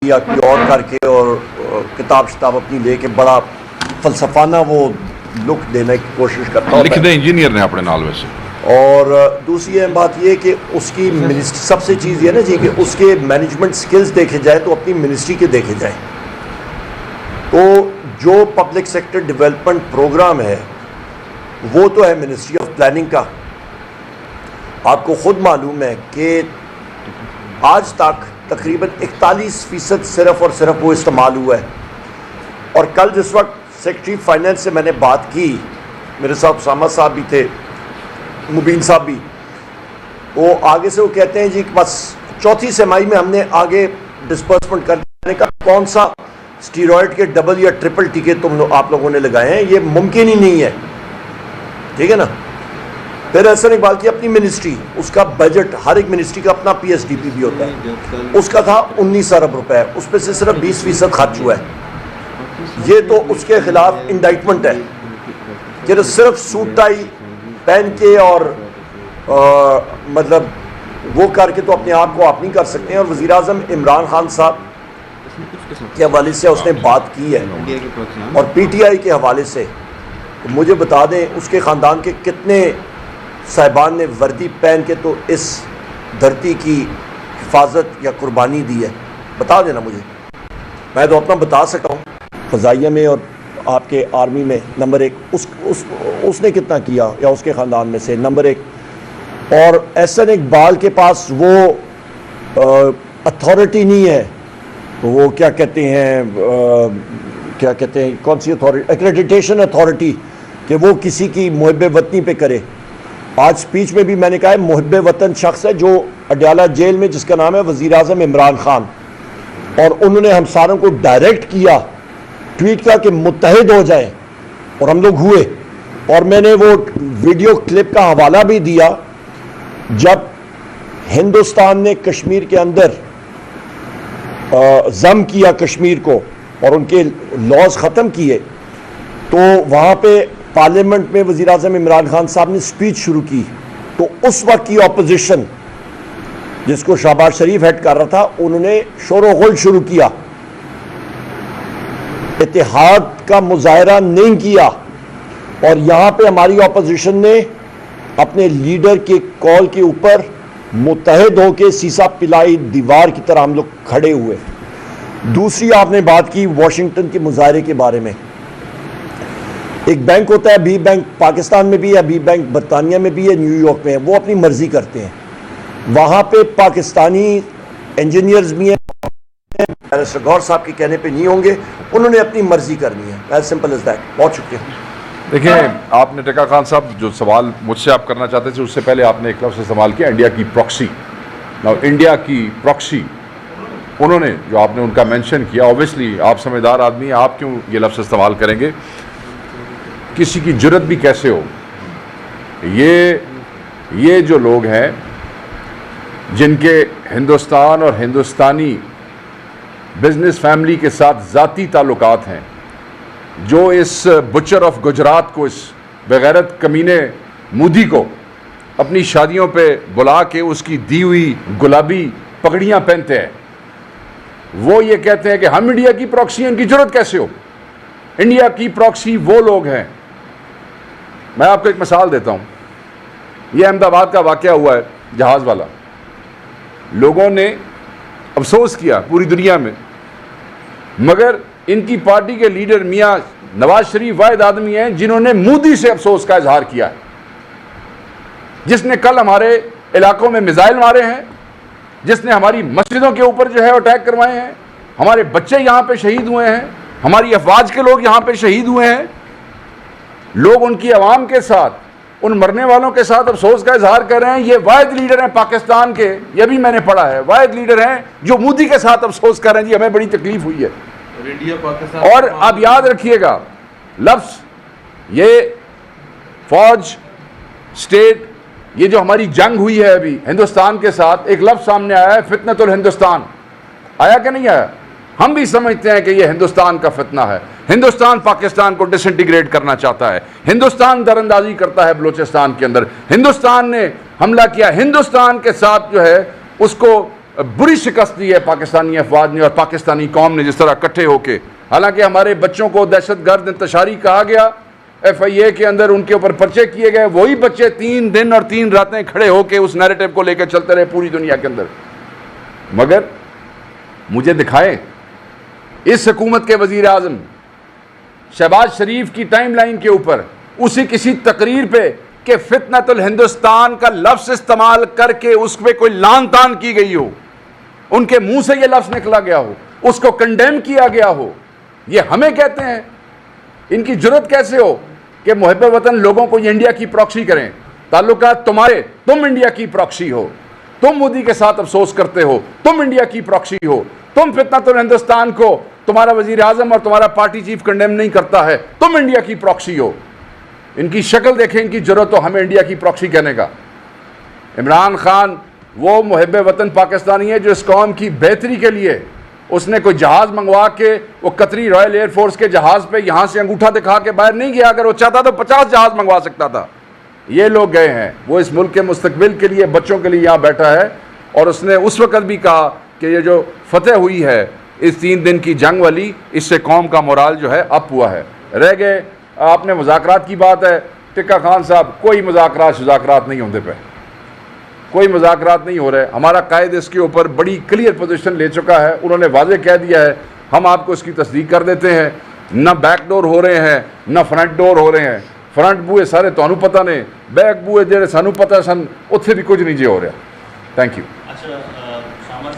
किया कोई और करके, और किताब शिताब अपनी लेके बड़ा फलसफाना वो लुक देने की कोशिश करता है। लिख दे इंजीनियर ने अपने नाल वैसे। और दूसरी बात ये कि उसकी मिनिस्ट्री, सबसे चीज़ ये ना जी कि उसके मैनेजमेंट स्किल्स देखे जाए तो अपनी मिनिस्ट्री के देखे जाए। तो जो पब्लिक सेक्टर डेवलपमेंट प्रोग्राम है वो तो है मिनिस्ट्री ऑफ प्लानिंग का। आपको खुद मालूम है कि आज तक तकरीबन 41% सिर्फ और सिर्फ वो इस्तेमाल हुआ है। और कल जिस वक्त सेक्रेटरी फाइनेंस से मैंने बात की, मेरे साथ उसामा साहब भी थे, मुबीन साहब भी, वो आगे से वो कहते हैं जी बस चौथी सेमाई में हमने आगे डिस्पर्समेंट कर देने का, कौन सा स्टीरॉयड के डबल या ट्रिपल टीके आप लोगों ने लगाए हैं, ये मुमकिन ही नहीं है, ठीक है ना। फिर एहसन इकबाल की अपनी मिनिस्ट्री, उसका बजट, हर एक मिनिस्ट्री का अपना PSDP भी होता है, उसका था 19 अरब रुपए, उस पर से सिर्फ 20% खर्च हुआ है। ये तो उसके खिलाफ इंडाइटमेंट है कि सिर्फ सूट टाई पहन के और मतलब वो करके तो अपने आप को आप नहीं कर सकते हैं। और वज़ीर आज़म इमरान खान साहब के हवाले से उसने बात की है और PTI के हवाले से, तो मुझे बता दें उसके ख़ानदान के कितने साहिबान ने वर्दी पहन के तो इस धरती की हिफाजत या कुर्बानी दी है, बता देना मुझे। मैं तो अपना बता सकता हूँ, फ़ज़ाइया में और आपके आर्मी में नंबर 1 उसने कितना किया, या उसके ख़ानदान में से नंबर 1। और एहसन इकबाल के पास वो अथॉरिटी नहीं है, वो क्या कहते हैं कौन सी अथॉरिटी, एक्रेडिटेशन अथॉरिटी, कि वो किसी की मुहब्बे वतनी पे करे। आज स्पीच में भी मैंने कहा है मुहब्बे वतन शख्स है जो अडयाला जेल में, जिसका नाम है वज़ीर आज़म इमरान खान, और उन्होंने हम सारों को डायरेक्ट किया, ट्वीट किया कि मुत्तहिद हो जाए, और हम लोग हुए। और मैंने वो वीडियो क्लिप का हवाला भी दिया, जब हिंदुस्तान ने कश्मीर के अंदर जम किया कश्मीर को और उनके लॉज ख़त्म किए, तो वहाँ पे पार्लियामेंट में वज़ीर आज़म इमरान खान साहब ने स्पीच शुरू की, तो उस वक्त की अपोजिशन जिसको शहबाज शरीफ हेड कर रहा था, उन्होंने शोर गुल शुरू किया, इत्तेहाद का मुजाहरा नहीं किया। और यहाँ पे हमारी अपोजिशन ने अपने लीडर के कॉल के ऊपर मुत्तहिद होकर सीसा पिलाई दीवार की तरह हम लोग खड़े हुए। दूसरी आपने बात की वाशिंगटन के मुजाहरे के बारे में। एक बैंक होता है बी बैंक, पाकिस्तान में भी है, बी बैंक बरतानिया में भी है, न्यूयॉर्क में है, वो अपनी मर्जी करते हैं। वहाँ पे पाकिस्तानी इंजीनियर्स भी हैं, बैरिस्टर गौर साहब के कहने पे नहीं होंगे, उन्होंने अपनी मर्जी करनी है, एज सिंपल एज दैट। बहुत शुक्रिया। देखिए, आपने टेका खान साहब जो सवाल मुझसे आप करना चाहते थे, उससे पहले आपने एक लफ्ज़ इस्तेमाल किया, इंडिया की प्रॉक्सी। नाउ इंडिया की प्रॉक्सी उन्होंने जो आपने उनका मेंशन किया, ऑब्वियसली आप समझदार आदमी हैं, आप क्यों ये लफ्ज़ इस्तेमाल करेंगे? किसी की जुर्रत भी कैसे हो, ये जो लोग हैं जिनके हिंदुस्तान और हिंदुस्तानी बिजनेस फैमिली के साथ ज़ाती ताल्लुकात हैं, जो इस बुचर ऑफ गुजरात को, इस बेगैरत कमीने मोदी को अपनी शादियों पे बुला के उसकी दी हुई गुलाबी पगड़ियाँ पहनते हैं, वो ये कहते हैं कि हम इंडिया की प्रॉक्सी हैं, इनकी जरूरत कैसे हो? इंडिया की प्रॉक्सी वो लोग हैं। मैं आपको एक मिसाल देता हूँ, ये अहमदाबाद का वाक़या हुआ है, जहाज़ वाला। लोगों ने अफसोस किया पूरी दुनिया में, मगर इनकी पार्टी के लीडर मियाँ नवाज शरीफ वाहिद आदमी हैं जिन्होंने मोदी से अफसोस का इजहार किया है, जिसने कल हमारे इलाकों में मिसाइल मारे हैं, जिसने हमारी मस्जिदों के ऊपर जो है अटैक करवाए हैं, हमारे बच्चे यहाँ पे शहीद हुए हैं, हमारी अफवाज के लोग यहाँ पे शहीद हुए हैं। लोग उनकी आवाम के साथ, उन मरने वालों के साथ अफसोस का इजहार कर रहे हैं। ये वाहिद लीडर हैं पाकिस्तान के, ये भी मैंने पढ़ा है, वाहिद लीडर हैं जो मोदी के साथ अफसोस कर रहे हैं, जी हमें बड़ी तकलीफ हुई है। इंडिया पाकिस्तान, और अब याद रखिएगा लफ्ज़ ये फौज स्टेट, ये जो हमारी जंग हुई है अभी हिंदुस्तान के साथ, एक लफ्ज़ सामने आया है, फितनतुल हिंदुस्तान। आया कि नहीं आया? हम भी समझते हैं कि ये हिंदुस्तान का फितना है। हिंदुस्तान पाकिस्तान को डिसइंटीग्रेट करना चाहता है, हिंदुस्तान दरअंदाजी करता है बलूचिस्तान के अंदर, हिंदुस्तान ने हमला किया, हिंदुस्तान के साथ जो है उसको बुरी शिकस्त दी है पाकिस्तानी अफवाज ने और पाकिस्तानी कौम ने, जिस तरह इकट्ठे होके। हालांकि हमारे बच्चों को दहशतगर्द इंतशारी कहा गया, FIA के अंदर उनके ऊपर पर्चे किए गए, वही बच्चे 3 दिन और 3 रातें खड़े होके उस नैरेटिव को लेकर चलते रहे पूरी दुनिया के अंदर। मगर मुझे दिखाएं इस हुकूमत के वजीर आजम शहबाज शरीफ की टाइमलाइन के ऊपर उसी किसी तकरीर पे कि फितनतुल हिंदुस्तान का लफ्ज इस्तेमाल करके उस पर कोई लान तान की गई हो, उनके मुंह से यह लफ्ज निकला गया हो, उसको कंडेम किया गया हो। ये हमें कहते हैं, इनकी जुर्रत कैसे हो कि मुहब्बे वतन लोगों को ये इंडिया की प्रॉक्सी करें। ताल्लुकात तुम्हारे, तुम इंडिया की प्रॉक्सी हो, तुम मोदी के साथ अफसोस करते हो, तुम इंडिया की प्रॉक्सी हो, तुम फितनतुल हिंदुस्तान को तुम्हारा वजीर आजम और तुम्हारा पार्टी चीफ कंडेम नहीं करता है, तुम इंडिया की प्रॉक्सी हो। इनकी शक्ल देखें, इनकी जरूरत हो हमें इंडिया की प्रॉक्सी कहने का। इमरान खान वो मुहब्बे वतन पाकिस्तानी है जो इस कौम की बेहतरी के लिए उसने कोई जहाज़ मंगवा के, वो कतरी रॉयल एयरफोर्स के जहाज़ पे यहाँ से अंगूठा दिखा के बाहर नहीं गया। अगर वो चाहता तो 50 जहाज़ मंगवा सकता था। ये लोग गए हैं, वो इस मुल्क के मुस्तकबिल के लिए, बच्चों के लिए यहाँ बैठा है। और उसने उस वक़्त भी कहा कि ये जो फतेह हुई है इस 3 दिन की जंग वाली, इससे कौम का मोराल जो है अप हुआ है। रह गए आपने मुज़ाकरात की बात है, टिक्का खान साहब, कोई मुज़ाकरात नहीं होते पे, कोई मुज़ाकरात नहीं हो रहे। हमारा कायद इसके ऊपर बड़ी क्लियर पोजीशन ले चुका है, उन्होंने वाज़े कह दिया है, हम आपको इसकी तस्दीक कर देते हैं। न बैक डोर हो रहे हैं, न फ्रंट डोर हो रहे हैं। फ्रंट बूए सारे तुहानू पता ने, बैक बूए जेडे सानू पता सन, उत्थे भी कुछ नहीं जे हो रहा। Thank you. अच्छा